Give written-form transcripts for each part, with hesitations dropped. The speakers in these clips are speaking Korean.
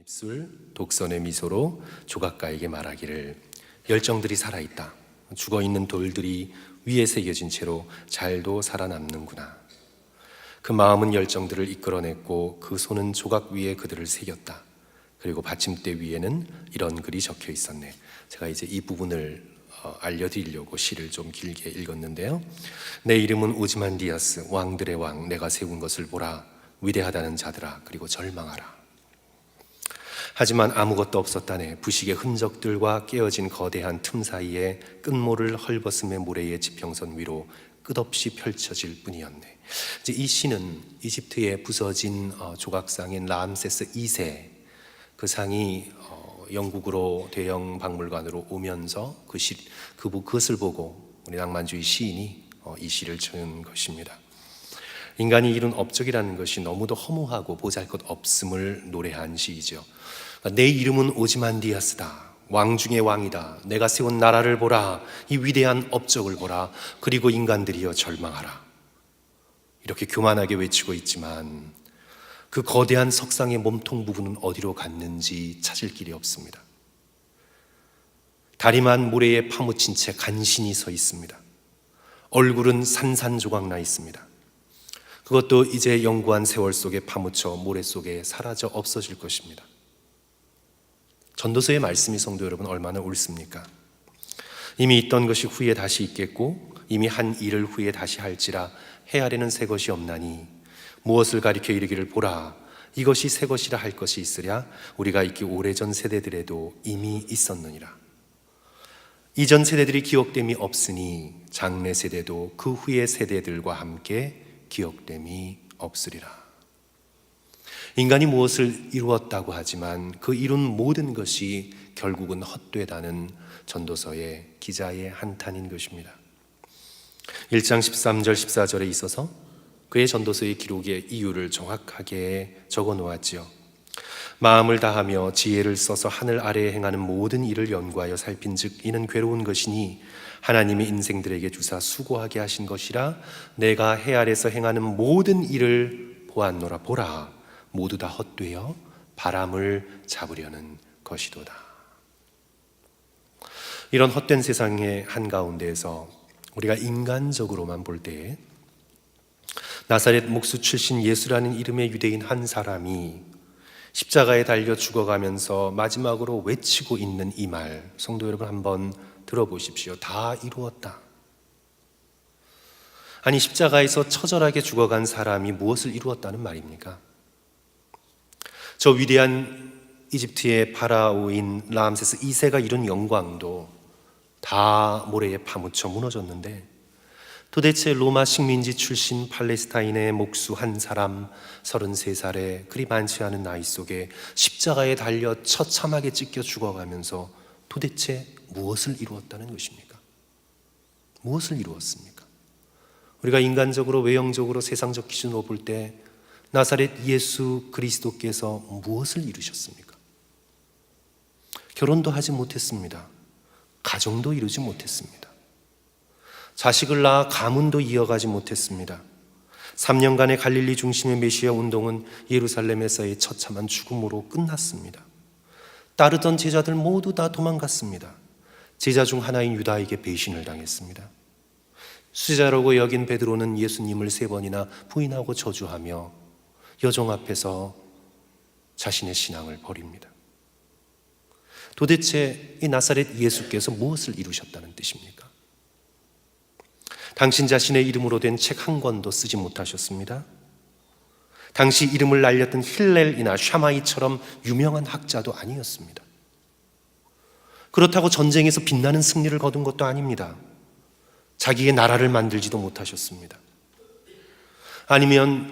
입술 독선의 미소로 조각가에게 말하기를 열정들이 살아있다. 죽어있는 돌들이 위에 새겨진 채로 잘도 살아남는구나. 그 마음은 열정들을 이끌어냈고 그 손은 조각 위에 그들을 새겼다. 그리고 받침대 위에는 이런 글이 적혀 있었네. 제가 이제 이 부분을 알려드리려고 시를 좀 길게 읽었는데요. 내 이름은 오즈만디아스, 왕들의 왕, 내가 세운 것을 보라. 위대하다는 자들아, 그리고 절망하라. 하지만 아무것도 없었다네. 부식의 흔적들과 깨어진 거대한 틈 사이에 끝모를 헐벗음의 모래의 지평선 위로 끝없이 펼쳐질 뿐이었네. 이제 이 시는 이집트의 부서진 조각상인 람세스 2세, 그 상이 영국으로 대형 박물관으로 오면서 그것을 보고 우리 낭만주의 시인이 이 시를 지은 것입니다. 인간이 이룬 업적이라는 것이 너무도 허무하고 보잘것없음을 노래한 시이죠. 내 이름은 오즈만디아스다. 왕 중의 왕이다. 내가 세운 나라를 보라. 이 위대한 업적을 보라. 그리고 인간들이여 절망하라. 이렇게 교만하게 외치고 있지만 그 거대한 석상의 몸통 부분은 어디로 갔는지 찾을 길이 없습니다. 다리만 모래에 파묻힌 채 간신히 서 있습니다. 얼굴은 산산조각 나 있습니다. 그것도 이제 영구한 세월 속에 파묻혀 모래 속에 사라져 없어질 것입니다. 전도서의 말씀이 성도 여러분 얼마나 옳습니까? 이미 있던 것이 후에 다시 있겠고 이미 한 일을 후에 다시 할지라 헤아리는 새 것이 없나니 무엇을 가리켜 이르기를 보라 이것이 새 것이라 할 것이 있으랴 우리가 있기 오래전 세대들에도 이미 있었느니라. 이전 세대들이 기억됨이 없으니 장래 세대도 그 후의 세대들과 함께 기억됨이 없으리라. 인간이 무엇을 이루었다고 하지만 그 이룬 모든 것이 결국은 헛되다는 전도서의 기자의 한탄인 것입니다. 1장 13절 14절에 있어서 그의 전도서의 기록의 이유를 정확하게 적어 놓았지요. 마음을 다하며 지혜를 써서 하늘 아래에 행하는 모든 일을 연구하여 살핀즉 이는 괴로운 것이니 하나님이 인생들에게 주사 수고하게 하신 것이라 내가 해 아래서 행하는 모든 일을 보았노라. 보라 모두 다 헛되어 바람을 잡으려는 것이도다. 이런 헛된 세상의 한가운데에서 우리가 인간적으로만 볼 때에 나사렛 목수 출신 예수라는 이름의 유대인 한 사람이 십자가에 달려 죽어가면서 마지막으로 외치고 있는 이 말, 성도 여러분 한번 들어보십시오. 다 이루었다. 아니 십자가에서 처절하게 죽어간 사람이 무엇을 이루었다는 말입니까? 저 위대한 이집트의 파라오인 람세스 2세가 이룬 영광도 다 모래에 파묻혀 무너졌는데 도대체 로마 식민지 출신 팔레스타인의 목수 한 사람 33살의 그리 많지 않은 나이 속에 십자가에 달려 처참하게 찢겨 죽어가면서 도대체 무엇을 이루었다는 것입니까? 무엇을 이루었습니까? 우리가 인간적으로 외형적으로 세상적 기준으로 볼 때 나사렛 예수 그리스도께서 무엇을 이루셨습니까? 결혼도 하지 못했습니다. 가정도 이루지 못했습니다. 자식을 낳아 가문도 이어가지 못했습니다. 3년간의 갈릴리 중심의 메시아 운동은 예루살렘에서의 처참한 죽음으로 끝났습니다. 따르던 제자들 모두 다 도망갔습니다. 제자 중 하나인 유다에게 배신을 당했습니다. 수제자라고 여긴 베드로는 예수님을 3번이나 부인하고 저주하며 여종 앞에서 자신의 신앙을 버립니다. 도대체 이 나사렛 예수께서 무엇을 이루셨다는 뜻입니까? 당신 자신의 이름으로 된 책 한 권도 쓰지 못하셨습니다. 당시 이름을 날렸던 힐렐이나 샤마이처럼 유명한 학자도 아니었습니다. 그렇다고 전쟁에서 빛나는 승리를 거둔 것도 아닙니다. 자기의 나라를 만들지도 못하셨습니다. 아니면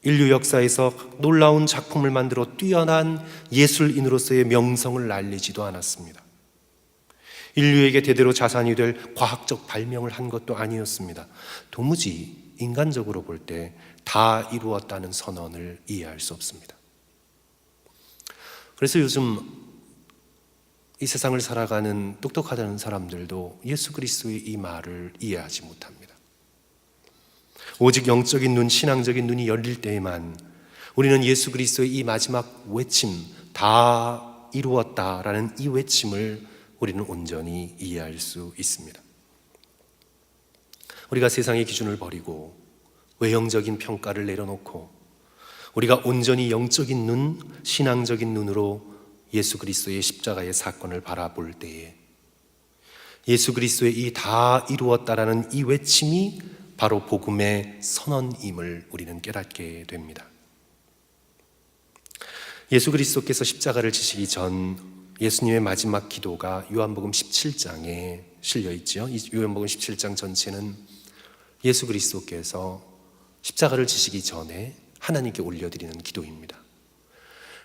인류 역사에서 놀라운 작품을 만들어 뛰어난 예술인으로서의 명성을 날리지도 않았습니다. 인류에게 대대로 자산이 될 과학적 발명을 한 것도 아니었습니다. 도무지 인간적으로 볼 때 다 이루었다는 선언을 이해할 수 없습니다. 그래서 요즘 이 세상을 살아가는 똑똑하다는 사람들도 예수 그리스도의 이 말을 이해하지 못합니다. 오직 영적인 눈, 신앙적인 눈이 열릴 때에만 우리는 예수 그리스도의 이 마지막 외침, 다 이루었다라는 이 외침을 우리는 온전히 이해할 수 있습니다. 우리가 세상의 기준을 버리고 외형적인 평가를 내려놓고 우리가 온전히 영적인 눈, 신앙적인 눈으로 예수 그리스도의 십자가의 사건을 바라볼 때에 예수 그리스도의 이 다 이루었다라는 이 외침이 바로 복음의 선언임을 우리는 깨닫게 됩니다. 예수 그리스도께서 십자가를 지시기 전 예수님의 마지막 기도가 요한복음 17장에 실려 있지요. 이 요한복음 17장 전체는 예수 그리스도께서 십자가를 지시기 전에 하나님께 올려드리는 기도입니다.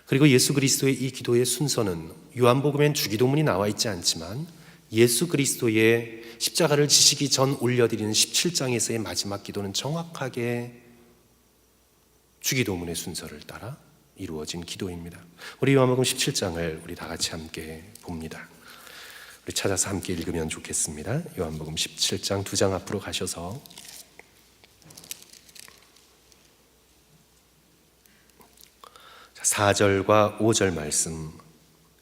그리고 예수 그리스도의 이 기도의 순서는 요한복음엔 주기도문이 나와 있지 않지만 예수 그리스도의 십자가를 지시기 전 올려드리는 17장에서의 마지막 기도는 정확하게 주기도문의 순서를 따라 이루어진 기도입니다. 우리 요한복음 17장을 우리 다 같이 함께 봅니다. 우리 찾아서 함께 읽으면 좋겠습니다. 요한복음 17장 2장 앞으로 가셔서 4절과 5절 말씀,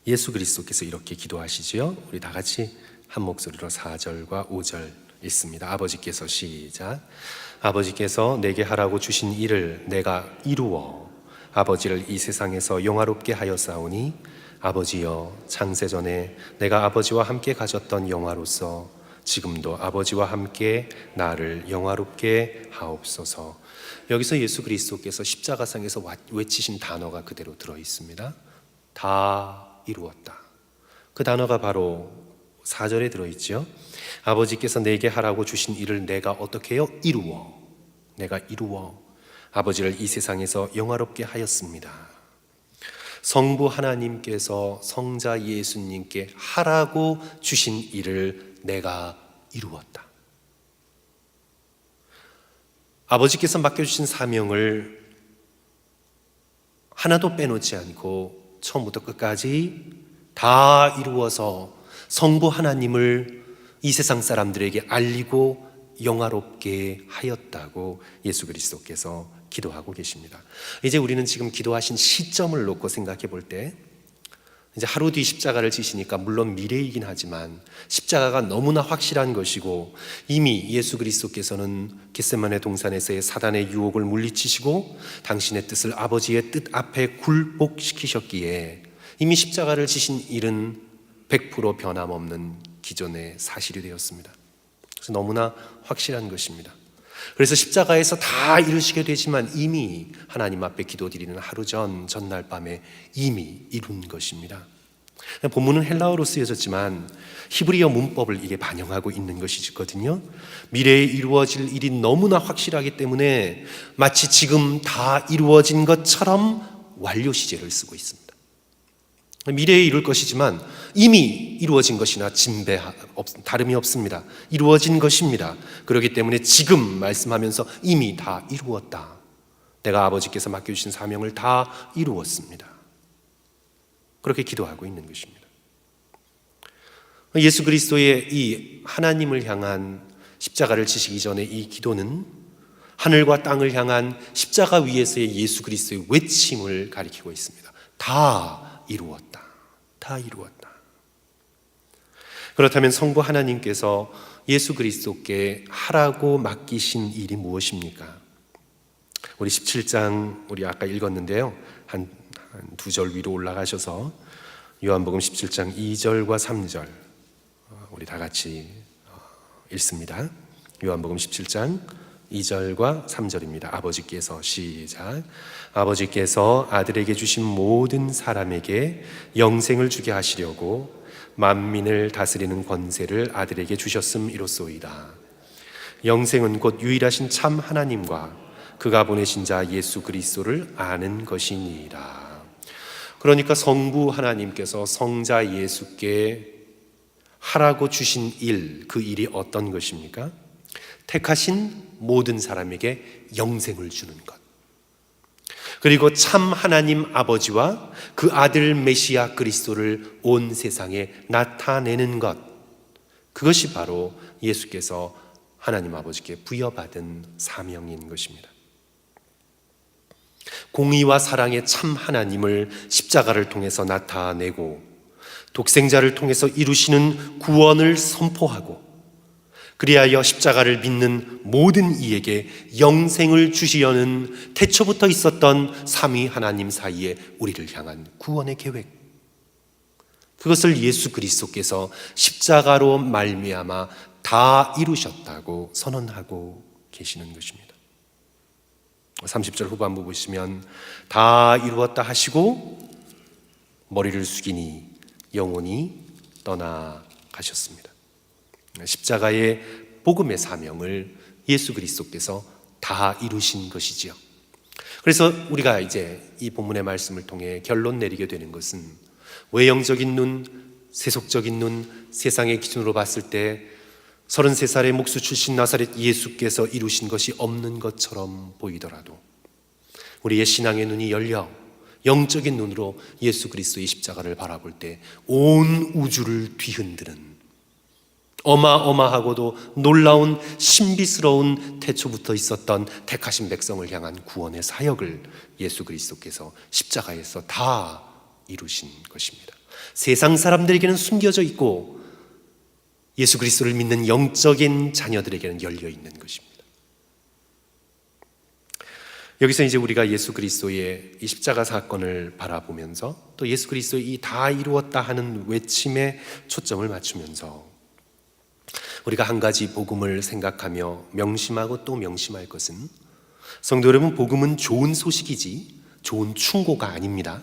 예수 그리스도께서 이렇게 기도하시지요. 우리 다 같이 한 목소리로 4절과 5절 읽습니다. 아버지께서 시작. 아버지께서 내게 하라고 주신 일을 내가 이루어 아버지를 이 세상에서 영화롭게 하였사오니 아버지여, 창세전에 내가 아버지와 함께 가졌던 영화로서 지금도 아버지와 함께 나를 영화롭게 하옵소서. 여기서 예수 그리스도께서 십자가상에서 외치신 단어가 그대로 들어있습니다. 다 이루었다. 그 단어가 바로 4절에 들어있죠. 아버지께서 내게 하라고 주신 일을 내가 어떻게 해요? 이루어. 내가 이루어 아버지를 이 세상에서 영화롭게 하였습니다. 성부 하나님께서 성자 예수님께 하라고 주신 일을 내가 이루었다. 아버지께서 맡겨주신 사명을 하나도 빼놓지 않고 처음부터 끝까지 다 이루어서 성부 하나님을 이 세상 사람들에게 알리고 영화롭게 하였다고 예수 그리스도께서 기도하고 계십니다. 이제 우리는 지금 기도하신 시점을 놓고 생각해 볼 때 이제 하루 뒤 십자가를 지시니까 물론 미래이긴 하지만 십자가가 너무나 확실한 것이고 이미 예수 그리스도께서는 겟세마네 동산에서의 사단의 유혹을 물리치시고 당신의 뜻을 아버지의 뜻 앞에 굴복시키셨기에 이미 십자가를 지신 일은 100% 변함없는 기존의 사실이 되었습니다. 그래서 너무나 확실한 것입니다. 그래서 십자가에서 다 이루시게 되지만 이미 하나님 앞에 기도드리는 하루 전날 밤에 이미 이룬 것입니다. 본문은 헬라어로 쓰여졌지만 히브리어 문법을 이게 반영하고 있는 것이거든요. 미래에 이루어질 일이 너무나 확실하기 때문에 마치 지금 다 이루어진 것처럼 완료 시제를 쓰고 있습니다. 미래에 이룰 것이지만 이미 이루어진 것이나 다름이 없습니다. 이루어진 것입니다. 그렇기 때문에 지금 말씀하면서 이미 다 이루었다. 내가 아버지께서 맡겨주신 사명을 다 이루었습니다. 그렇게 기도하고 있는 것입니다. 예수 그리스도의 이 하나님을 향한 십자가를 지시기 전에 이 기도는 하늘과 땅을 향한 십자가 위에서의 예수 그리스도의 외침을 가리키고 있습니다. 다 이루었다. 다 이루었다. 그렇다면 성부 하나님께서 예수 그리스도께 하라고 맡기신 일이 무엇입니까? 우리 17장 우리 아까 읽었는데요. 한 두 절 위로 올라가셔서 요한복음 17장 2절과 3절 우리 다 같이 읽습니다. 요한복음 17장 2절과 3절입니다. 아버지께서 시작. 아버지께서 아들에게 주신 모든 사람에게 영생을 주게 하시려고 만민을 다스리는 권세를 아들에게 주셨음이로소이다. 영생은 곧 유일하신 참 하나님과 그가 보내신 자 예수 그리스도를 아는 것이니이다. 그러니까 성부 하나님께서 성자 예수께 하라고 주신 일, 그 일이 어떤 것입니까? 택하신 모든 사람에게 영생을 주는 것, 그리고 참 하나님 아버지와 그 아들 메시아 그리스도를 온 세상에 나타내는 것, 그것이 바로 예수께서 하나님 아버지께 부여받은 사명인 것입니다. 공의와 사랑의 참 하나님을 십자가를 통해서 나타내고 독생자를 통해서 이루시는 구원을 선포하고 그리하여 십자가를 믿는 모든 이에게 영생을 주시려는 태초부터 있었던 삼위 하나님 사이에 우리를 향한 구원의 계획, 그것을 예수 그리스도께서 십자가로 말미암아 다 이루셨다고 선언하고 계시는 것입니다. 30절 후반부 보시면 다 이루었다 하시고 머리를 숙이니 영원히 떠나가셨습니다. 십자가의 복음의 사명을 예수 그리스도께서 다 이루신 것이지요. 그래서 우리가 이제 이 본문의 말씀을 통해 결론 내리게 되는 것은 외형적인 눈, 세속적인 눈, 세상의 기준으로 봤을 때 33살의 목수 출신 나사렛 예수께서 이루신 것이 없는 것처럼 보이더라도 우리의 신앙의 눈이 열려 영적인 눈으로 예수 그리스도의 십자가를 바라볼 때 온 우주를 뒤흔드는 어마어마하고도 놀라운 신비스러운 태초부터 있었던 택하신 백성을 향한 구원의 사역을 예수 그리스도께서 십자가에서 다 이루신 것입니다. 세상 사람들에게는 숨겨져 있고 예수 그리스도를 믿는 영적인 자녀들에게는 열려 있는 것입니다. 여기서 이제 우리가 예수 그리스도의 이 십자가 사건을 바라보면서 또 예수 그리스도의 이 다 이루었다 하는 외침에 초점을 맞추면서 우리가 한 가지 복음을 생각하며 명심하고 또 명심할 것은, 성도 여러분, 복음은 좋은 소식이지 좋은 충고가 아닙니다.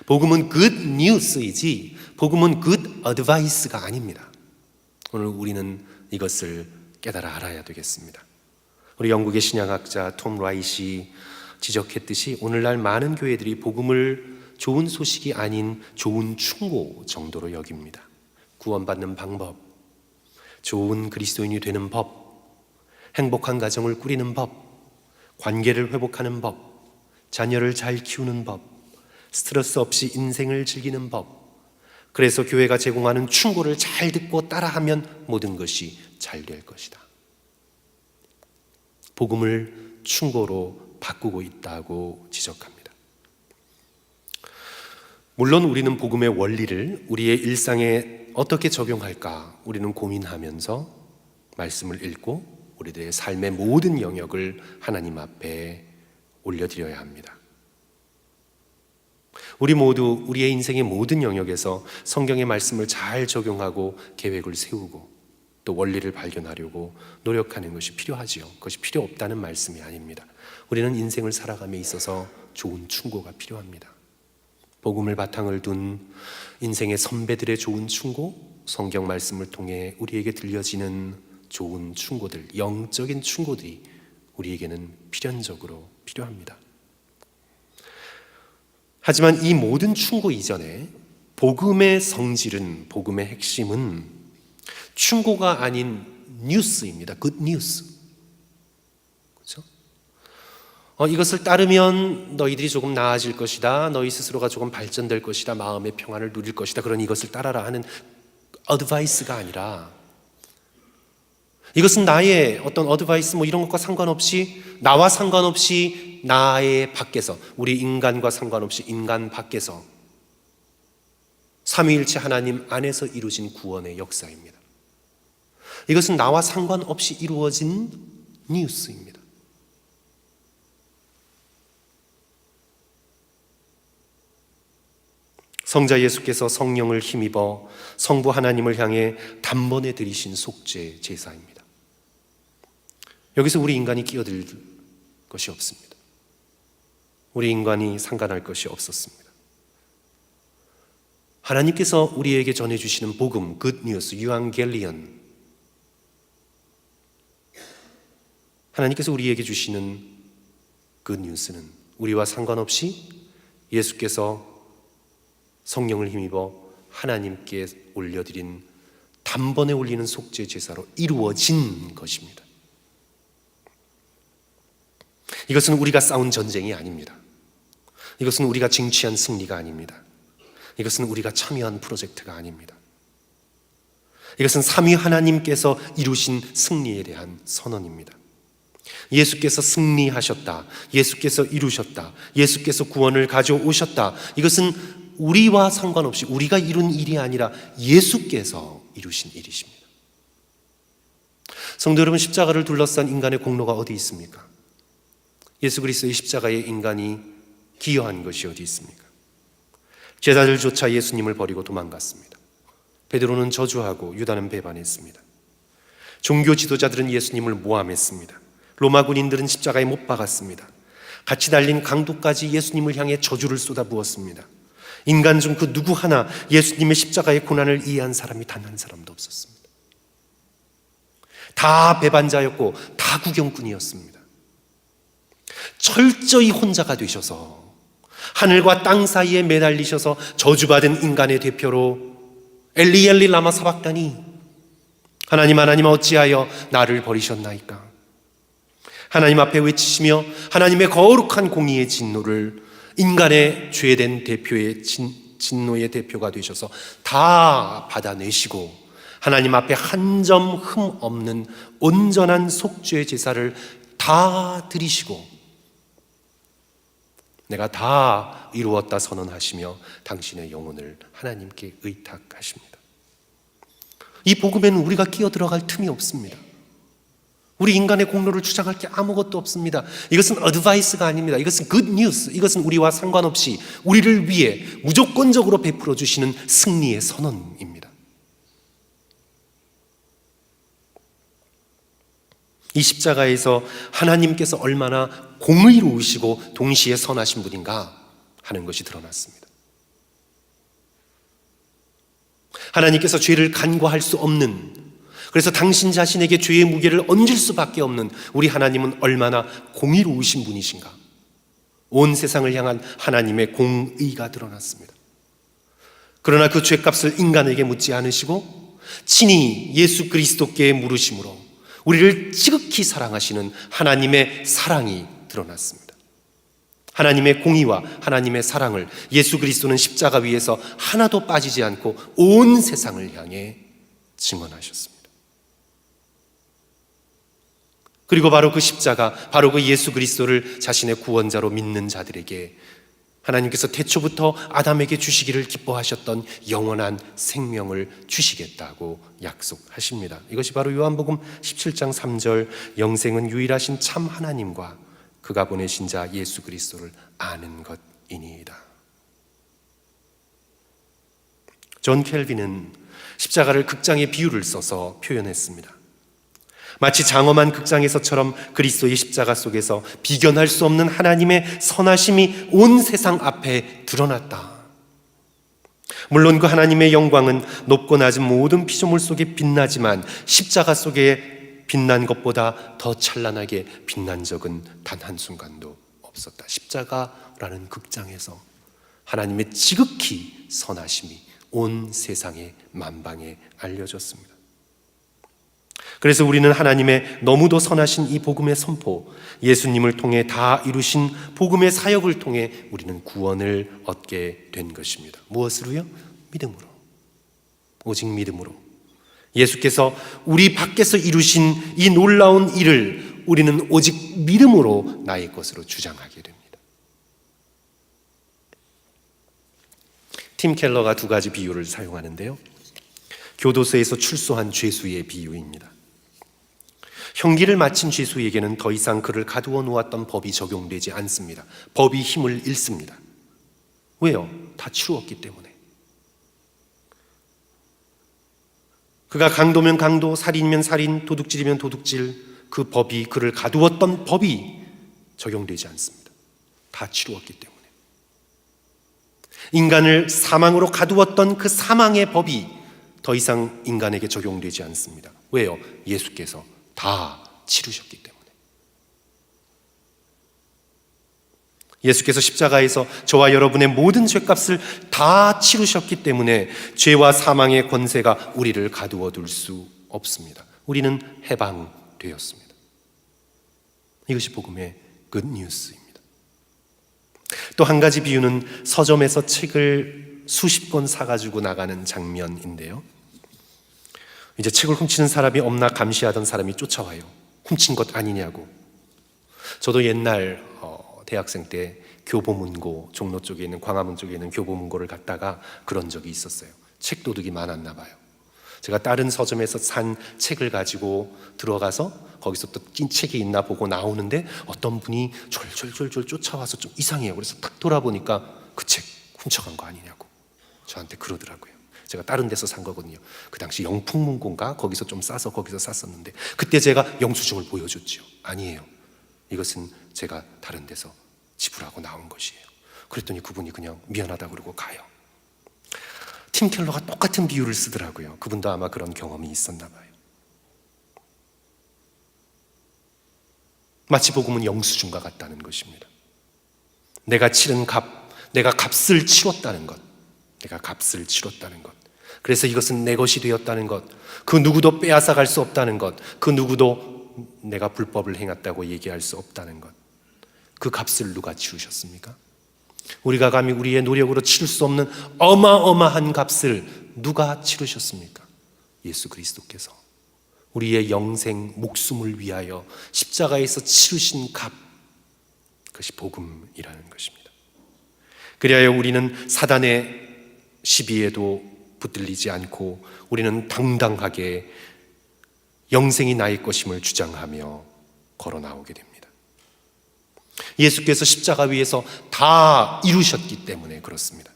복음은 good news이지 복음은 good advice가 아닙니다. 오늘 우리는 이것을 깨달아 알아야 되겠습니다. 우리 영국의 신약학자 톰 라이시 지적했듯이 오늘날 많은 교회들이 복음을 좋은 소식이 아닌 좋은 충고 정도로 여깁니다. 구원받는 방법, 좋은 그리스도인이 되는 법, 행복한 가정을 꾸리는 법, 관계를 회복하는 법, 자녀를 잘 키우는 법, 스트레스 없이 인생을 즐기는 법, 그래서 교회가 제공하는 충고를 잘 듣고 따라하면 모든 것이 잘 될 것이다. 복음을 충고로 바꾸고 있다고 지적합니다. 물론 우리는 복음의 원리를 우리의 일상에 어떻게 적용할까 우리는 고민하면서 말씀을 읽고 우리들의 삶의 모든 영역을 하나님 앞에 올려드려야 합니다. 우리 모두 우리의 인생의 모든 영역에서 성경의 말씀을 잘 적용하고 계획을 세우고 또 원리를 발견하려고 노력하는 것이 필요하지요. 그것이 필요 없다는 말씀이 아닙니다. 우리는 인생을 살아감에 있어서 좋은 충고가 필요합니다. 복음을 바탕을 둔 인생의 선배들의 좋은 충고, 성경 말씀을 통해 우리에게 들려지는 좋은 충고들, 영적인 충고들이 우리에게는 필연적으로 필요합니다. 하지만 이 모든 충고 이전에 복음의 성질은, 복음의 핵심은 충고가 아닌 뉴스입니다. good news. 그렇죠? 이것을 따르면 너희들이 조금 나아질 것이다. 너희 스스로가 조금 발전될 것이다. 마음의 평안을 누릴 것이다. 그러니 이것을 따라라 하는 어드바이스가 아니라, 이것은 나의 어떤 어드바이스 이런 것과 상관없이, 나와 상관없이 나의 밖에서, 우리 인간과 상관없이 인간 밖에서 삼위일체 하나님 안에서 이루어진 구원의 역사입니다. 이것은 나와 상관없이 이루어진 뉴스입니다. 성자 예수께서 성령을 힘입어 성부 하나님을 향해 단번에 드리신 속죄 제사입니다. 여기서 우리 인간이 끼어들 것이 없습니다. 우리 인간이 상관할 것이 없었습니다. 하나님께서 우리에게 전해주시는 복음, 굿뉴스, 유앙겔리언, 하나님께서 우리에게 주시는 굿뉴스는 우리와 상관없이 예수께서 성령을 힘입어 하나님께 올려드린 단번에 올리는 속죄 제사로 이루어진 것입니다. 이것은 우리가 싸운 전쟁이 아닙니다. 이것은 우리가 쟁취한 승리가 아닙니다. 이것은 우리가 참여한 프로젝트가 아닙니다. 이것은 삼위 하나님께서 이루신 승리에 대한 선언입니다. 예수께서 승리하셨다, 예수께서 이루셨다, 예수께서 구원을 가져오셨다. 이것은 우리와 상관없이 우리가 이룬 일이 아니라 예수께서 이루신 일이십니다. 성도 여러분, 십자가를 둘러싼 인간의 공로가 어디 있습니까? 예수 그리스도의 십자가에 인간이 기여한 것이 어디 있습니까? 제자들조차 예수님을 버리고 도망갔습니다. 베드로는 저주하고 유다는 배반했습니다. 종교 지도자들은 예수님을 모함했습니다. 로마 군인들은 십자가에 못 박았습니다. 같이 달린 강도까지 예수님을 향해 저주를 쏟아부었습니다. 인간 중 그 누구 하나 예수님의 십자가의 고난을 이해한 사람이 단 한 사람도 없었습니다. 다 배반자였고 다 구경꾼이었습니다. 철저히 혼자가 되셔서 하늘과 땅 사이에 매달리셔서 저주받은 인간의 대표로 엘리 엘리 라마 사박다니, 하나님 하나님 어찌하여 나를 버리셨나이까, 하나님 앞에 외치시며 하나님의 거룩한 공의의 진노를 인간의 죄된 대표의 진노의 대표가 되셔서 다 받아내시고 하나님 앞에 한 점 흠 없는 온전한 속죄 제사를 다 드리시고 내가 다 이루었다 선언하시며 당신의 영혼을 하나님께 의탁하십니다. 이 복음에는 우리가 끼어 들어갈 틈이 없습니다. 우리 인간의 공로를 주장할 게 아무것도 없습니다. 이것은 어드바이스가 아닙니다. 이것은 굿 뉴스. 이것은 우리와 상관없이 우리를 위해 무조건적으로 베풀어 주시는 승리의 선언입니다. 이 십자가에서 하나님께서 얼마나 공의로우시고 동시에 선하신 분인가 하는 것이 드러났습니다. 하나님께서 죄를 간과할 수 없는, 그래서 당신 자신에게 죄의 무게를 얹을 수밖에 없는 우리 하나님은 얼마나 공의로우신 분이신가. 온 세상을 향한 하나님의 공의가 드러났습니다. 그러나 그 죄값을 인간에게 묻지 않으시고 친히 예수 그리스도께 물으심으로 우리를 지극히 사랑하시는 하나님의 사랑이 드러났습니다. 하나님의 공의와 하나님의 사랑을 예수 그리스도는 십자가 위에서 하나도 빠지지 않고 온 세상을 향해 증언하셨습니다. 그리고 바로 그 십자가, 바로 그 예수 그리스도를 자신의 구원자로 믿는 자들에게 하나님께서 태초부터 아담에게 주시기를 기뻐하셨던 영원한 생명을 주시겠다고 약속하십니다. 이것이 바로 요한복음 17장 3절 영생은 유일하신 참 하나님과 그가 보내신 자 예수 그리스도를 아는 것이니이다. 존 켈빈은 십자가를 극장의 비유를 써서 표현했습니다. 마치 장엄한 극장에서처럼 그리스도의 십자가 속에서 비견할 수 없는 하나님의 선하심이 온 세상 앞에 드러났다. 물론 그 하나님의 영광은 높고 낮은 모든 피조물 속에 빛나지만 십자가 속에 빛난 것보다 더 찬란하게 빛난 적은 단 한순간도 없었다. 십자가라는 극장에서 하나님의 지극히 선하심이 온 세상에 만방에 알려졌습니다. 그래서 우리는 하나님의 너무도 선하신 이 복음의 선포, 예수님을 통해 다 이루신 복음의 사역을 통해 우리는 구원을 얻게 된 것입니다. 무엇으로요? 믿음으로. 오직 믿음으로. 예수께서 우리 밖에서 이루신 이 놀라운 일을 우리는 오직 믿음으로 나의 것으로 주장하게 됩니다. 팀 켈러가 두 가지 비유를 사용하는데요. 교도소에서 출소한 죄수의 비유입니다. 형기를 마친 죄수에게는 더 이상 그를 가두어 놓았던 법이 적용되지 않습니다. 법이 힘을 잃습니다. 왜요? 다 치루었기 때문에. 그가 강도면 강도, 살인이면 살인, 도둑질이면 도둑질, 그 법이, 그를 가두었던 법이 적용되지 않습니다. 다 치루었기 때문에. 인간을 사망으로 가두었던 그 사망의 법이 더 이상 인간에게 적용되지 않습니다. 왜요? 예수께서 다 치르셨기 때문에. 예수께서 십자가에서 저와 여러분의 모든 죄값을 다 치르셨기 때문에 죄와 사망의 권세가 우리를 가두어 둘 수 없습니다. 우리는 해방되었습니다. 이것이 복음의 굿뉴스입니다. 또 한 가지 비유는 서점에서 책을 수십 권 사가지고 나가는 장면인데요. 이제 책을 훔치는 사람이 없나 감시하던 사람이 쫓아와요. 훔친 것 아니냐고. 저도 옛날 대학생 때 교보문고, 종로 쪽에 있는, 광화문 쪽에 있는 교보문고를 갔다가 그런 적이 있었어요. 책 도둑이 많았나 봐요. 제가 다른 서점에서 산 책을 가지고 들어가서 거기서 또 낀 책이 있나 보고 나오는데 어떤 분이 졸졸졸졸 쫓아와서 좀 이상해요. 그래서 딱 돌아보니까 그 책 훔쳐간 거 아니냐고 저한테 그러더라고요. 제가 다른 데서 산 거거든요. 그 당시 영풍문고인가 거기서 좀 싸서 거기서 샀었는데 그때 제가 영수증을 보여줬죠. 아니에요, 이것은 제가 다른 데서 지불하고 나온 것이에요. 그랬더니 그분이 그냥 미안하다고 그러고 가요. 팀 켈러가 똑같은 비유를 쓰더라고요. 그분도 아마 그런 경험이 있었나 봐요. 마치 복음은 영수증과 같다는 것입니다. 내가 치른 값, 내가 값을 치렀다는 것, 내가 값을 치렀다는 것. 그래서 이것은 내 것이 되었다는 것, 그 누구도 빼앗아갈 수 없다는 것, 그 누구도 내가 불법을 행했다고 얘기할 수 없다는 것. 그 값을 누가 치르셨습니까? 우리가 감히 우리의 노력으로 치를 수 없는 어마어마한 값을 누가 치르셨습니까? 예수 그리스도께서 우리의 영생 목숨을 위하여 십자가에서 치르신 값, 그것이 복음이라는 것입니다. 그리하여 우리는 사단의 시비에도 붙들리지 않고 우리는 당당하게 영생이 나의 것임을 주장하며 걸어 나오게 됩니다. 예수께서 십자가 위에서 다 이루셨기 때문에 그렇습니다.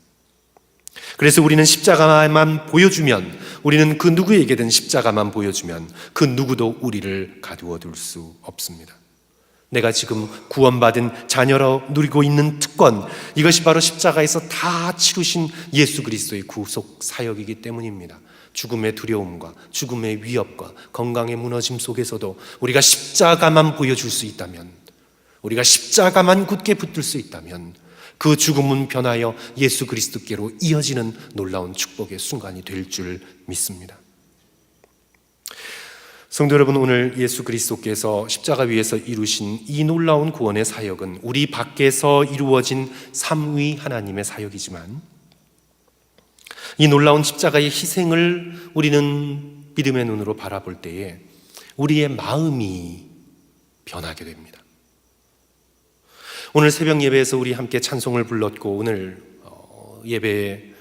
그래서 우리는 십자가만 보여주면, 우리는 그 누구에게든 십자가만 보여주면 그 누구도 우리를 가두어 둘 수 없습니다. 내가 지금 구원받은 자녀로 누리고 있는 특권, 이것이 바로 십자가에서 다 치루신 예수 그리스도의 구속 사역이기 때문입니다. 죽음의 두려움과 죽음의 위협과 건강의 무너짐 속에서도 우리가 십자가만 보여줄 수 있다면, 우리가 십자가만 굳게 붙들 수 있다면 그 죽음은 변하여 예수 그리스도께로 이어지는 놀라운 축복의 순간이 될 줄 믿습니다. 성도 여러분, 오늘 예수 그리스도께서 십자가 위에서 이루신 이 놀라운 구원의 사역은 우리 밖에서 이루어진 삼위 하나님의 사역이지만, 이 놀라운 십자가의 희생을 우리는 믿음의 눈으로 바라볼 때에 우리의 마음이 변하게 됩니다. 오늘 새벽 예배에서 우리 함께 찬송을 불렀고, 오늘 예배에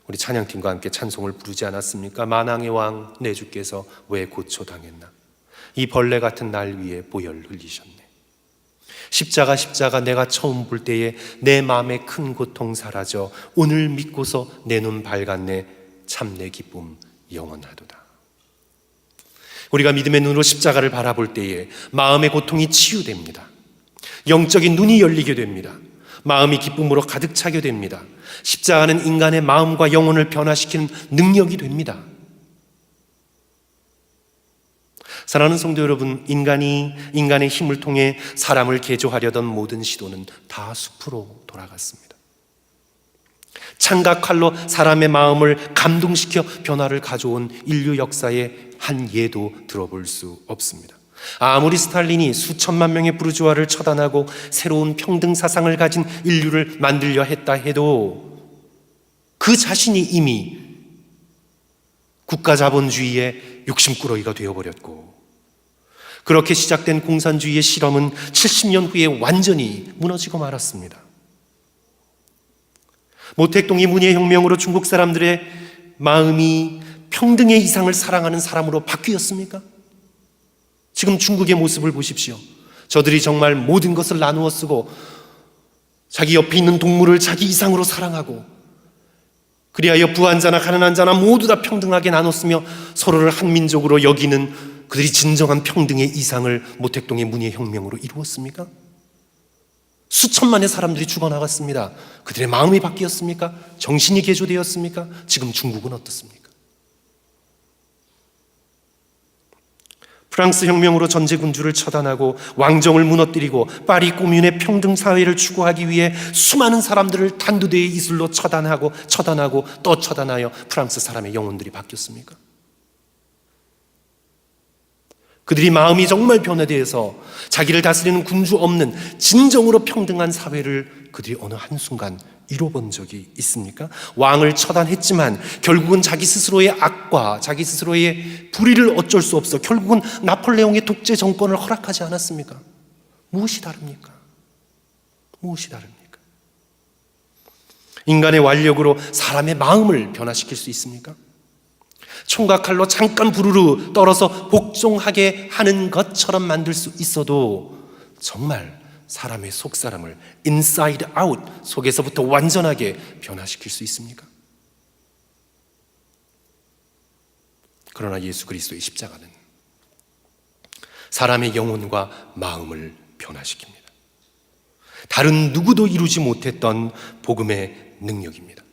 우리 찬양팀과 함께 찬송을 부르지 않았습니까? 만왕의 왕 내 주께서 왜 고초당했나, 이 벌레 같은 날 위에 보혈 흘리셨네. 십자가 십자가 내가 처음 볼 때에 내 마음의 큰 고통 사라져 오늘 믿고서 내 눈 밝았네. 참 내 기쁨 영원하도다. 우리가 믿음의 눈으로 십자가를 바라볼 때에 마음의 고통이 치유됩니다. 영적인 눈이 열리게 됩니다. 마음이 기쁨으로 가득 차게 됩니다. 십자가는 인간의 마음과 영혼을 변화시키는 능력이 됩니다. 사랑하는 성도 여러분, 인간의 힘을 통해 사람을 개조하려던 모든 시도는 다 숲으로 돌아갔습니다. 창과 칼로 사람의 마음을 감동시켜 변화를 가져온 인류 역사의 한 예도 들어볼 수 없습니다. 아무리 스탈린이 수천만 명의 부르주아를 처단하고 새로운 평등 사상을 가진 인류를 만들려 했다 해도 그 자신이 이미 국가 자본주의의 욕심꾸러기가 되어버렸고, 그렇게 시작된 공산주의의 실험은 70년 후에 완전히 무너지고 말았습니다. 모택동이 문예혁명으로 중국 사람들의 마음이 평등의 이상을 사랑하는 사람으로 바뀌었습니까? 지금 중국의 모습을 보십시오. 저들이 정말 모든 것을 나누어 쓰고 자기 옆에 있는 동물을 자기 이상으로 사랑하고, 그리하여 부한 자나 가난한 자나 모두 다 평등하게 나눴으며 서로를 한 민족으로 여기는 그들이 진정한 평등의 이상을 모택동의 문예혁명으로 이루었습니까? 수천만의 사람들이 죽어나갔습니다. 그들의 마음이 바뀌었습니까? 정신이 개조되었습니까? 지금 중국은 어떻습니까? 프랑스 혁명으로 전제군주를 처단하고 왕정을 무너뜨리고 파리 코뮌의 평등사회를 추구하기 위해 수많은 사람들을 단두대의 이슬로 처단하고 또 처단하여 프랑스 사람의 영혼들이 바뀌었습니까? 그들이 마음이 정말 변화되어서 자기를 다스리는 군주 없는 진정으로 평등한 사회를 그들이 어느 한순간 이뤄본 적이 있습니까? 왕을 처단했지만 결국은 자기 스스로의 악과 자기 스스로의 불의를 어쩔 수 없어 결국은 나폴레옹의 독재 정권을 허락하지 않았습니까? 무엇이 다릅니까? 무엇이 다릅니까? 인간의 완력으로 사람의 마음을 변화시킬 수 있습니까? 총과 칼로 잠깐 부르르 떨어서 복종하게 하는 것처럼 만들 수 있어도 정말 사람의 속사람을 인사이드 아웃, 속에서부터 완전하게 변화시킬 수 있습니까? 그러나 예수 그리스도의 십자가는 사람의 영혼과 마음을 변화시킵니다. 다른 누구도 이루지 못했던 복음의 능력입니다.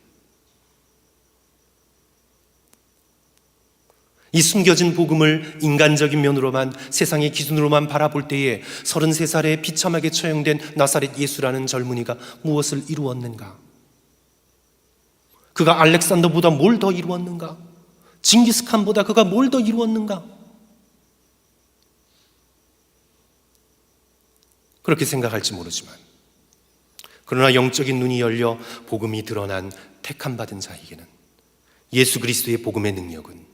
이 숨겨진 복음을 인간적인 면으로만, 세상의 기준으로만 바라볼 때에 33살에 비참하게 처형된 나사렛 예수라는 젊은이가 무엇을 이루었는가? 그가 알렉산더보다 뭘 더 이루었는가? 징기스칸보다 그가 뭘 더 이루었는가? 그렇게 생각할지 모르지만, 그러나 영적인 눈이 열려 복음이 드러난 택함 받은 자에게는 예수 그리스도의 복음의 능력은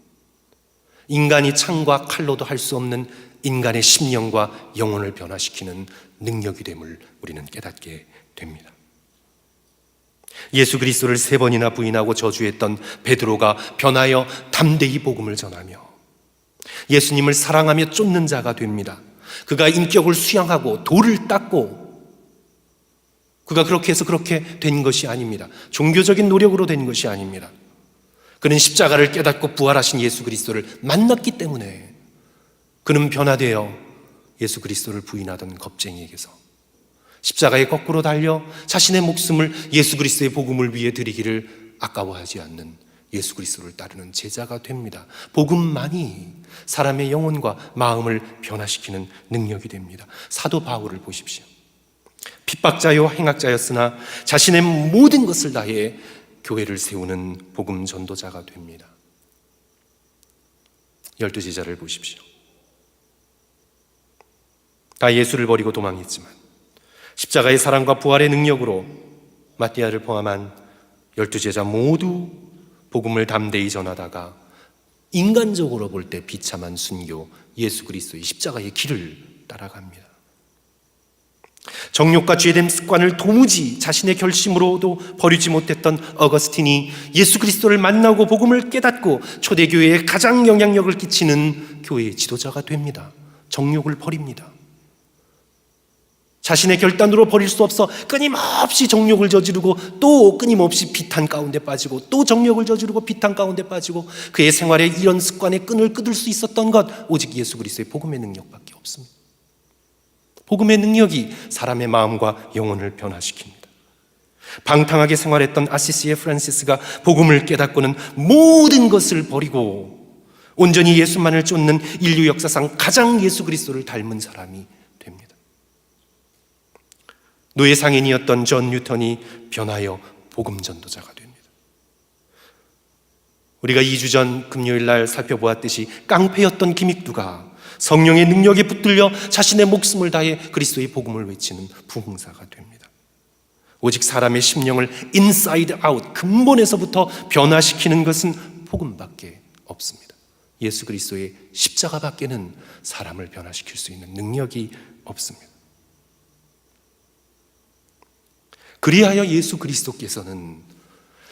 인간이 창과 칼로도 할 수 없는 인간의 심령과 영혼을 변화시키는 능력이 됨을 우리는 깨닫게 됩니다. 예수 그리스도를 3번이나 부인하고 저주했던 베드로가 변하여 담대히 복음을 전하며 예수님을 사랑하며 쫓는 자가 됩니다. 그가 인격을 수양하고 돌을 닦고, 그가 그렇게 해서 그렇게 된 것이 아닙니다. 종교적인 노력으로 된 것이 아닙니다. 그는 십자가를 깨닫고 부활하신 예수 그리스도를 만났기 때문에 그는 변화되어 예수 그리스도를 부인하던 겁쟁이에게서 십자가에 거꾸로 달려 자신의 목숨을 예수 그리스도의 복음을 위해 드리기를 아까워하지 않는 예수 그리스도를 따르는 제자가 됩니다. 복음만이 사람의 영혼과 마음을 변화시키는 능력이 됩니다. 사도 바울을 보십시오. 핍박자요 행악자였으나 자신의 모든 것을 다해 교회를 세우는 복음 전도자가 됩니다. 12 제자를 보십시오. 다 예수를 버리고 도망했지만 십자가의 사랑과 부활의 능력으로 마띠아를 포함한 12 제자 모두 복음을 담대히 전하다가 인간적으로 볼 때 비참한 순교, 예수 그리스도의 십자가의 길을 따라갑니다. 정욕과 죄됨 습관을 도무지 자신의 결심으로도 버리지 못했던 어거스틴이 예수 그리스도를 만나고 복음을 깨닫고 초대교회에 가장 영향력을 끼치는 교회의 지도자가 됩니다. 정욕을 버립니다. 자신의 결단으로 버릴 수 없어 끊임없이 정욕을 저지르고 또 끊임없이 비탄 가운데 빠지고 또 정욕을 저지르고 비탄 가운데 빠지고 그의 생활에 이런 습관의 끈을 끊을 수 있었던 것, 오직 예수 그리스도의 복음의 능력밖에 없습니다. 복음의 능력이 사람의 마음과 영혼을 변화시킵니다. 방탕하게 생활했던 아시시의 프란시스가 복음을 깨닫고는 모든 것을 버리고 온전히 예수만을 쫓는 인류 역사상 가장 예수 그리스도를 닮은 사람이 됩니다. 노예 상인이었던 존 뉴턴이 변하여 복음 전도자가 됩니다. 우리가 2주 전 금요일 날 살펴보았듯이 깡패였던 김익두가 성령의 능력에 붙들려 자신의 목숨을 다해 그리스도의 복음을 외치는 부흥사가 됩니다. 오직 사람의 심령을 인사이드 아웃, 근본에서부터 변화시키는 것은 복음밖에 없습니다. 예수 그리스도의 십자가밖에는 사람을 변화시킬 수 있는 능력이 없습니다. 그리하여 예수 그리스도께서는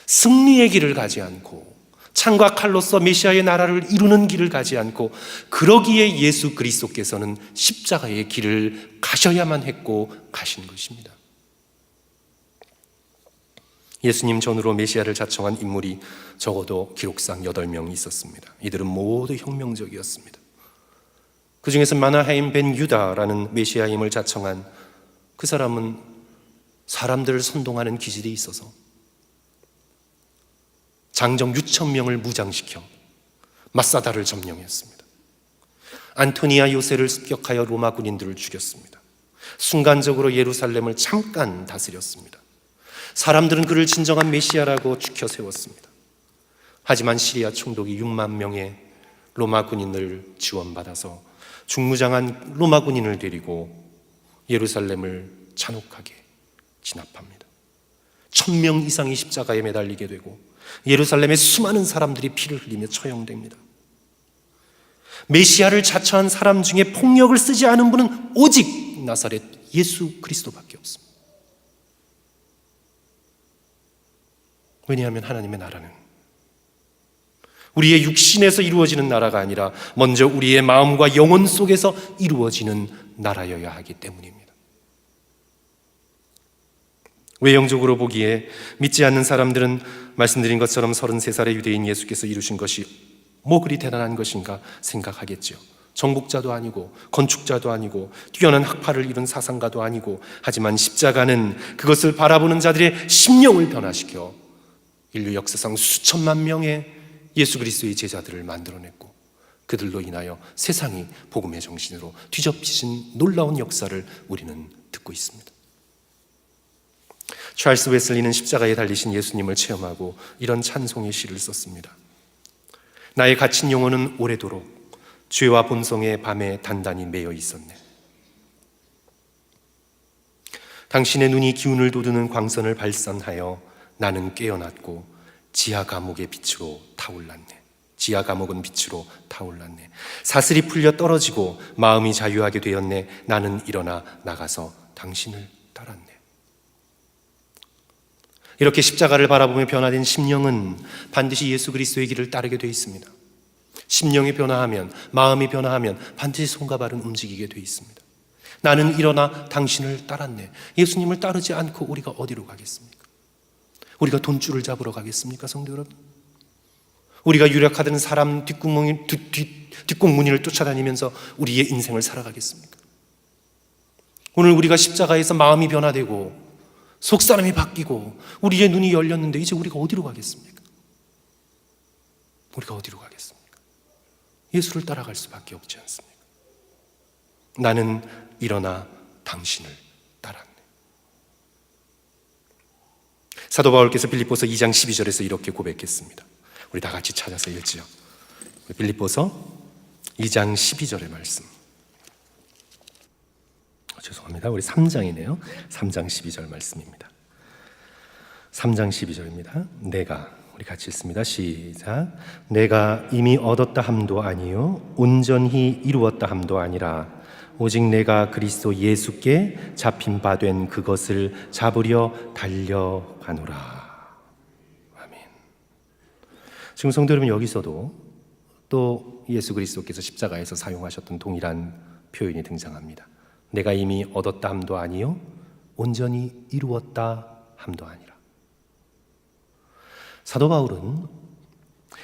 승리의 길을 가지 않고 창과 칼로서 메시아의 나라를 이루는 길을 가지 않고, 그러기에 예수 그리스도께서는 십자가의 길을 가셔야만 했고 가신 것입니다. 예수님 전후로 메시아를 자청한 인물이 적어도 기록상 8명 있었습니다. 이들은 모두 혁명적이었습니다. 그 중에서 마나하임 벤 유다라는 메시아임을 자청한 그 사람은 사람들을 선동하는 기질이 있어서 장정 6,000명을 무장시켜 마사다를 점령했습니다. 안토니아 요새를 습격하여 로마 군인들을 죽였습니다. 순간적으로 예루살렘을 잠깐 다스렸습니다. 사람들은 그를 진정한 메시아라고 추켜 세웠습니다. 하지만 시리아 총독이 6만 명의 로마 군인을 지원받아서 중무장한 로마 군인을 데리고 예루살렘을 잔혹하게 진압합니다. 1,000명 이상이 십자가에 매달리게 되고 예루살렘의 수많은 사람들이 피를 흘리며 처형됩니다. 메시아를 자처한 사람 중에 폭력을 쓰지 않은 분은 오직 나사렛 예수 그리스도밖에 없습니다. 왜냐하면 하나님의 나라는 우리의 육신에서 이루어지는 나라가 아니라 먼저 우리의 마음과 영혼 속에서 이루어지는 나라여야 하기 때문입니다. 외형적으로 보기에 믿지 않는 사람들은 말씀드린 것처럼 33살의 유대인 예수께서 이루신 것이 뭐 그리 대단한 것인가 생각하겠죠. 정복자도 아니고 건축자도 아니고 뛰어난 학파를 이룬 사상가도 아니고, 하지만 십자가는 그것을 바라보는 자들의 심령을 변화시켜 인류 역사상 수천만 명의 예수 그리스도의 제자들을 만들어냈고, 그들로 인하여 세상이 복음의 정신으로 뒤덮이신 놀라운 역사를 우리는 듣고 있습니다. 찰스 웨슬리는 십자가에 달리신 예수님을 체험하고 이런 찬송의 시를 썼습니다. 나의 갇힌 영혼은 오래도록 죄와 본성의 밤에 단단히 매여 있었네. 당신의 눈이 기운을 돋우는 광선을 발산하여 나는 깨어났고 지하 감옥의 빛으로 타올랐네. 지하 감옥은 빛으로 타올랐네. 사슬이 풀려 떨어지고 마음이 자유하게 되었네. 나는 일어나 나가서 당신을 따랐네. 이렇게 십자가를 바라보며 변화된 심령은 반드시 예수 그리스도의 길을 따르게 되어 있습니다. 심령이 변화하면, 마음이 변화하면 반드시 손과 발은 움직이게 되어 있습니다. 나는 일어나 당신을 따랐네. 예수님을 따르지 않고 우리가 어디로 가겠습니까? 우리가 돈줄을 잡으러 가겠습니까, 성도 여러분? 우리가 유력하던 사람 뒷공무니를 쫓아다니면서 우리의 인생을 살아가겠습니까? 오늘 우리가 십자가에서 마음이 변화되고 속사람이 바뀌고 우리의 눈이 열렸는데 이제 우리가 어디로 가겠습니까? 우리가 어디로 가겠습니까? 예수를 따라갈 수밖에 없지 않습니까? 나는 일어나 당신을 따랐네. 사도 바울께서 빌립보서 2장 12절에서 이렇게 고백했습니다. 우리 다 같이 찾아서 읽지요. 빌립보서 2장 12절의 말씀. 죄송합니다. 우리 3장이네요. 3장 12절 말씀입니다. 3장 12절입니다. 내가, 우리 같이 읽습니다. 시작. 내가 이미 얻었다 함도 아니요 온전히 이루었다 함도 아니라 오직 내가 그리스도 예수께 잡힌 바 된 그것을 잡으려 달려가노라. 아멘. 지금 성도 여러분, 여기서도 또 예수 그리스도께서 십자가에서 사용하셨던 동일한 표현이 등장합니다. 내가 이미 얻었다 함도 아니요 온전히 이루었다 함도 아니라. 사도 바울은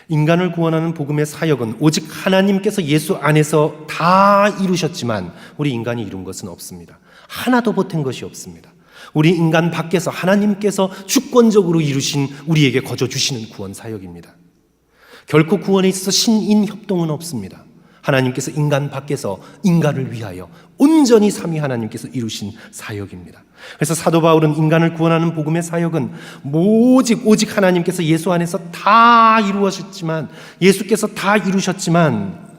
인간을 구원하는 복음의 사역은 오직 하나님께서 예수 안에서 다 이루셨지만 우리 인간이 이룬 것은 없습니다. 하나도 보탠 것이 없습니다. 우리 인간 밖에서 하나님께서 주권적으로 이루신, 우리에게 거저 주시는 구원 사역입니다. 결코 구원에 있어서 신인 협동은 없습니다. 하나님께서 인간 밖에서 인간을 위하여 온전히 삼위 하나님께서 이루신 사역입니다. 그래서 사도 바울은 인간을 구원하는 복음의 사역은 오직 하나님께서 예수 안에서 다 이루어졌지만, 예수께서 다 이루셨지만,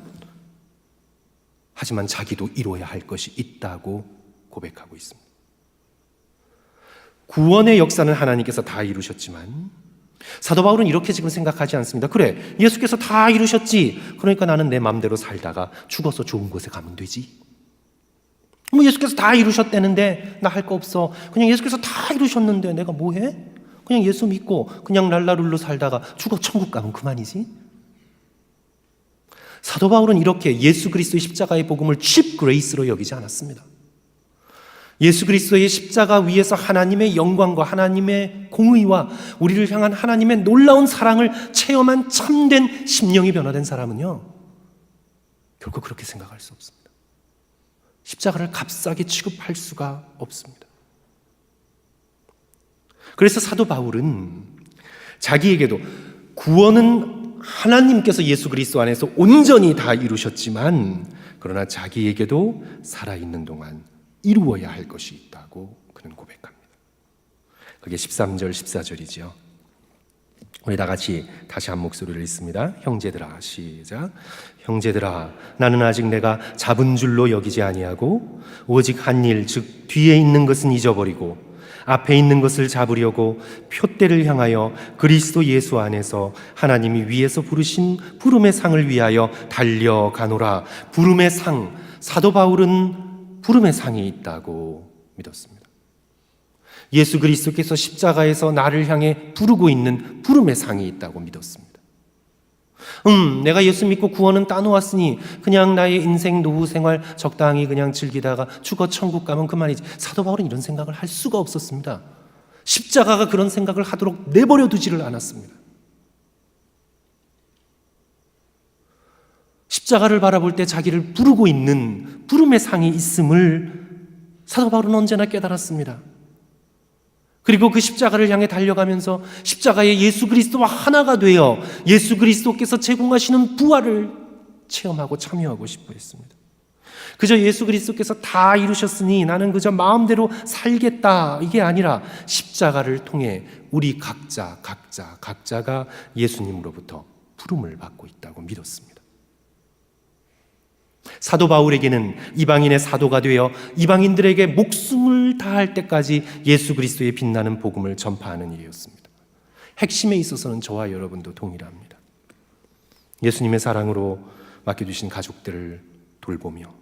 하지만 자기도 이루어야 할 것이 있다고 고백하고 있습니다. 구원의 역사는 하나님께서 다 이루셨지만 사도 바울은 이렇게 지금 생각하지 않습니다. 그래, 예수께서 다 이루셨지. 그러니까 나는 내 마음대로 살다가 죽어서 좋은 곳에 가면 되지. 뭐 예수께서 다 이루셨다는데 나 할 거 없어. 그냥 예수께서 다 이루셨는데 내가 뭐 해? 그냥 예수 믿고 그냥 랄라룰로 살다가 죽어 천국 가면 그만이지. 사도 바울은 이렇게 예수 그리스도의 십자가의 복음을 cheap grace로 여기지 않았습니다. 예수 그리스도의 십자가 위에서 하나님의 영광과 하나님의 공의와 우리를 향한 하나님의 놀라운 사랑을 체험한 참된 심령이 변화된 사람은요, 결코 그렇게 생각할 수 없습니다. 십자가를 값싸게 취급할 수가 없습니다. 그래서 사도 바울은 자기에게도 구원은 하나님께서 예수 그리스도 안에서 온전히 다 이루셨지만, 그러나 자기에게도 살아있는 동안 이루어야 할 것이 있다고 그는 고백합니다. 그게 13절 14절이지요. 우리 다 같이 다시 한 목소리를 읽습니다. 형제들아, 시작. 형제들아, 나는 아직 내가 잡은 줄로 여기지 아니하고 오직 한 일, 즉 뒤에 있는 것은 잊어버리고 앞에 있는 것을 잡으려고 표대를 향하여 그리스도 예수 안에서 하나님이 위에서 부르신 부름의 상을 위하여 달려가노라. 부름의 상, 사도 바울은 부름의 상이 있다고 믿었습니다. 예수 그리스도께서 십자가에서 나를 향해 부르고 있는 부름의 상이 있다고 믿었습니다. 내가 예수 믿고 구원은 따놓았으니 그냥 나의 인생 노후 생활 적당히 그냥 즐기다가 죽어 천국 가면 그만이지. 사도 바울은 이런 생각을 할 수가 없었습니다. 십자가가 그런 생각을 하도록 내버려 두지를 않았습니다. 십자가를 바라볼 때 자기를 부르고 있는 부름의 상이 있음을 사도 바울은 언제나 깨달았습니다. 그리고 그 십자가를 향해 달려가면서 십자가의 예수 그리스도와 하나가 되어 예수 그리스도께서 제공하시는 부활을 체험하고 참여하고 싶어 했습니다. 그저 예수 그리스도께서 다 이루셨으니 나는 그저 마음대로 살겠다, 이게 아니라 십자가를 통해 우리 각자가 예수님으로부터 부름을 받고 있다고 믿었습니다. 사도 바울에게는 이방인의 사도가 되어 이방인들에게 목숨을 다할 때까지 예수 그리스도의 빛나는 복음을 전파하는 일이었습니다. 핵심에 있어서는 저와 여러분도 동일합니다. 예수님의 사랑으로 맡겨주신 가족들을 돌보며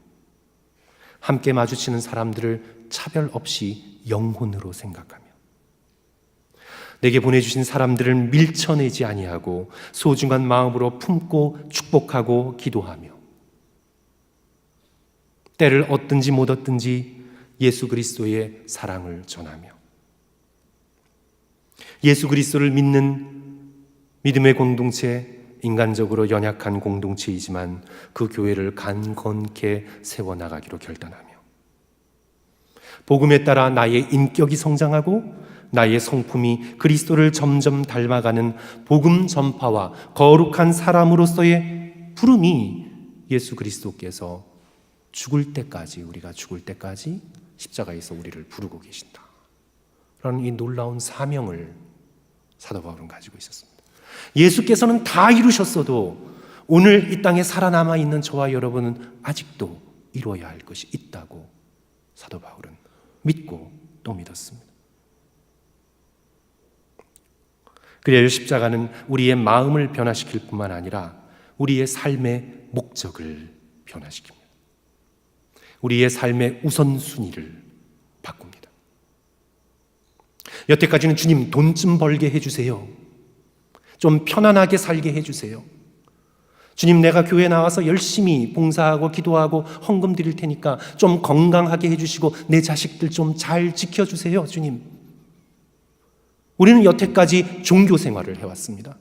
함께 마주치는 사람들을 차별 없이 영혼으로 생각하며 내게 보내주신 사람들을 밀쳐내지 아니하고 소중한 마음으로 품고 축복하고 기도하며 때를 얻든지 못 얻든지 예수 그리스도의 사랑을 전하며 예수 그리스도를 믿는 믿음의 공동체, 인간적으로 연약한 공동체이지만 그 교회를 강건케 세워나가기로 결단하며 복음에 따라 나의 인격이 성장하고 나의 성품이 그리스도를 점점 닮아가는 복음 전파와 거룩한 사람으로서의 부름이 예수 그리스도께서 죽을 때까지, 우리가 죽을 때까지 십자가에서 우리를 부르고 계신다 라는 이 놀라운 사명을 사도 바울은 가지고 있었습니다. 예수께서는 다 이루셨어도 오늘 이 땅에 살아남아 있는 저와 여러분은 아직도 이루어야 할 것이 있다고 사도 바울은 믿고 또 믿었습니다. 그래야 십자가는 우리의 마음을 변화시킬 뿐만 아니라 우리의 삶의 목적을 변화시킵니다. 우리의 삶의 우선순위를 바꿉니다. 여태까지는 주님 돈 좀 벌게 해주세요. 좀 편안하게 살게 해주세요. 주님 내가 교회 나와서 열심히 봉사하고 기도하고 헌금 드릴 테니까 좀 건강하게 해주시고 내 자식들 좀 잘 지켜주세요. 주님. 우리는 여태까지 종교 생활을 해왔습니다.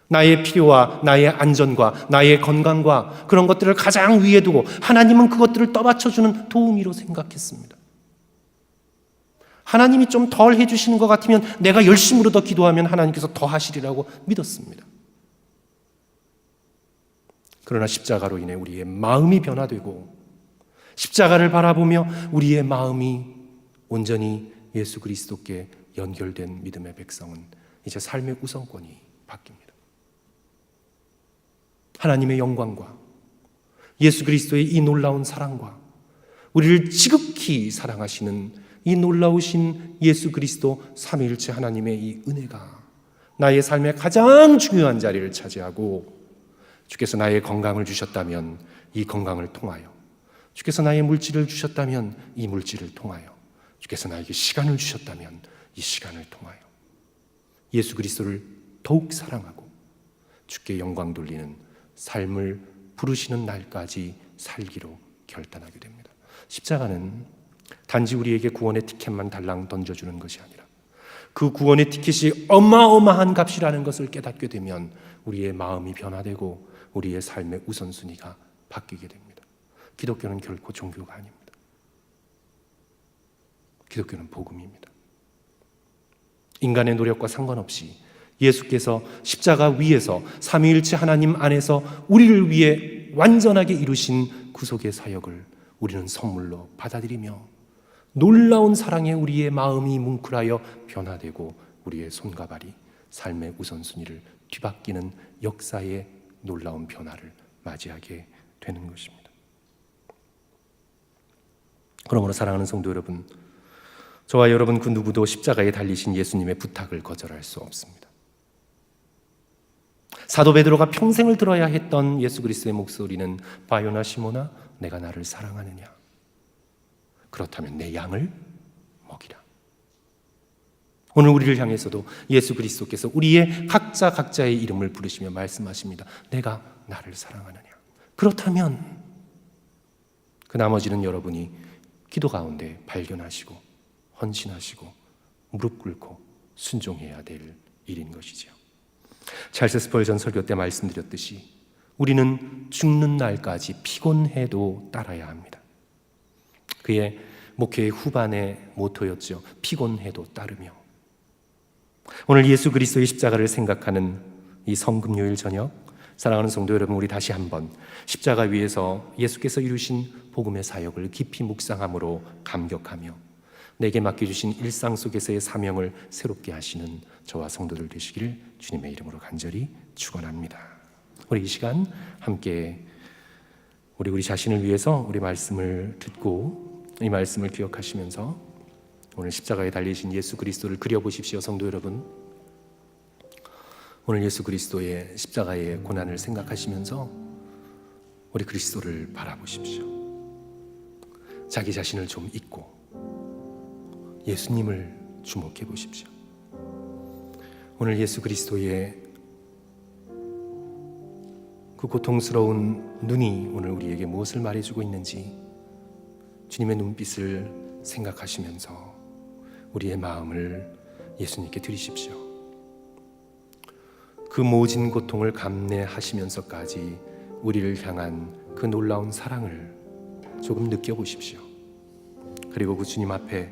나의 필요와 나의 안전과 나의 건강과 그런 것들을 가장 위에 두고 하나님은 그것들을 떠받쳐주는 도우미로 생각했습니다. 하나님이 좀 덜 해주시는 것 같으면 내가 열심으로 더 기도하면 하나님께서 더 하시리라고 믿었습니다. 그러나 십자가로 인해 우리의 마음이 변화되고 십자가를 바라보며 우리의 마음이 온전히 예수 그리스도께 연결된 믿음의 백성은 이제 삶의 우선권이 바뀝니다. 하나님의 영광과 예수 그리스도의 이 놀라운 사랑과 우리를 지극히 사랑하시는 이 놀라우신 예수 그리스도 삼위일체 하나님의 이 은혜가 나의 삶의 가장 중요한 자리를 차지하고 주께서 나의 건강을 주셨다면 이 건강을 통하여 주께서 나의 물질을 주셨다면 이 물질을 통하여 주께서 나에게 시간을 주셨다면 이 시간을 통하여 예수 그리스도를 더욱 사랑하고 주께 영광 돌리는 삶을 부르시는 날까지 살기로 결단하게 됩니다. 십자가는 단지 우리에게 구원의 티켓만 달랑 던져주는 것이 아니라 그 구원의 티켓이 어마어마한 값이라는 것을 깨닫게 되면 우리의 마음이 변화되고 우리의 삶의 우선순위가 바뀌게 됩니다. 기독교는 결코 종교가 아닙니다. 기독교는 복음입니다. 인간의 노력과 상관없이 예수께서 십자가 위에서 삼위일체 하나님 안에서 우리를 위해 완전하게 이루신 구속의 사역을 우리는 선물로 받아들이며 놀라운 사랑에 우리의 마음이 뭉클하여 변화되고 우리의 손과 발이 삶의 우선순위를 뒤바뀌는 역사의 놀라운 변화를 맞이하게 되는 것입니다. 그러므로 사랑하는 성도 여러분, 저와 여러분 그 누구도 십자가에 달리신 예수님의 부탁을 거절할 수 없습니다. 사도 베드로가 평생을 들어야 했던 예수 그리스도의 목소리는 바요나 시모나 내가 나를 사랑하느냐. 그렇다면 내 양을 먹이라. 오늘 우리를 향해서도 예수 그리스도께서 우리의 각자의 이름을 부르시며 말씀하십니다. 내가 나를 사랑하느냐. 그렇다면 그 나머지는 여러분이 기도 가운데 발견하시고 헌신하시고 무릎 꿇고 순종해야 될 일인 것이죠. 찰스 스펄전 설교 때 말씀드렸듯이 우리는 죽는 날까지 피곤해도 따라야 합니다. 그의 목회의 후반의 모토였죠. 피곤해도 따르며. 오늘 예수 그리스도의 십자가를 생각하는 이 성금요일 저녁, 사랑하는 성도 여러분, 우리 다시 한번 십자가 위에서 예수께서 이루신 복음의 사역을 깊이 묵상함으로 감격하며 내게 맡겨주신 일상 속에서의 사명을 새롭게 하시는 저와 성도들 되시기를 주님의 이름으로 간절히 축원합니다. 우리 이 시간 함께 우리 자신을 위해서 우리 말씀을 듣고 이 말씀을 기억하시면서 오늘 십자가에 달리신 예수 그리스도를 그려보십시오. 성도 여러분, 오늘 예수 그리스도의 십자가의 고난을 생각하시면서 우리 그리스도를 바라보십시오. 자기 자신을 좀 잊고 예수님을 주목해 보십시오. 오늘 예수 그리스도의 그 고통스러운 눈이 오늘 우리에게 무엇을 말해주고 있는지 주님의 눈빛을 생각하시면서 우리의 마음을 예수님께 드리십시오. 그 모진 고통을 감내하시면서까지 우리를 향한 그 놀라운 사랑을 조금 느껴보십시오. 그리고 그 주님 앞에,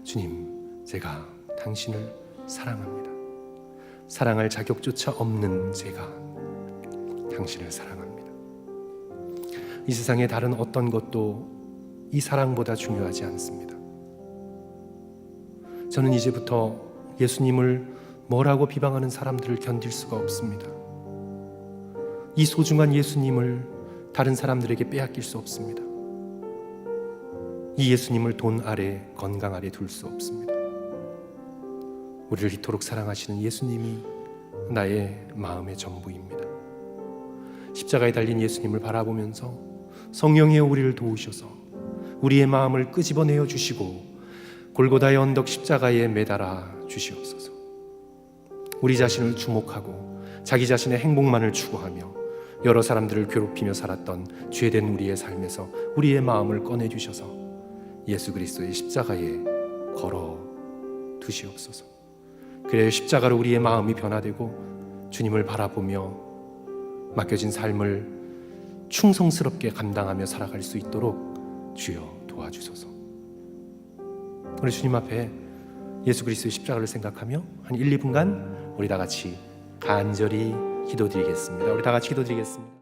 주님, 제가 당신을 사랑합니다. 사랑할 자격조차 없는 제가 당신을 사랑합니다. 이 세상의 다른 어떤 것도 이 사랑보다 중요하지 않습니다. 저는 이제부터 예수님을 뭐라고 비방하는 사람들을 견딜 수가 없습니다. 이 소중한 예수님을 다른 사람들에게 빼앗길 수 없습니다. 이 예수님을 돈 아래, 건강 아래 둘 수 없습니다. 우리를 이토록 사랑하시는 예수님이 나의 마음의 전부입니다. 십자가에 달린 예수님을 바라보면서 성령의 우리를 도우셔서 우리의 마음을 끄집어내어 주시고 골고다의 언덕 십자가에 매달아 주시옵소서. 우리 자신을 주목하고 자기 자신의 행복만을 추구하며 여러 사람들을 괴롭히며 살았던 죄된 우리의 삶에서 우리의 마음을 꺼내주셔서 예수 그리스도의 십자가에 걸어 두시옵소서. 그래야 십자가로 우리의 마음이 변화되고 주님을 바라보며 맡겨진 삶을 충성스럽게 감당하며 살아갈 수 있도록 주여 도와주소서. 우리 주님 앞에 예수 그리스도의 십자가를 생각하며 한 1, 2분간 우리 다 같이 간절히 기도드리겠습니다. 우리 다 같이 기도드리겠습니다.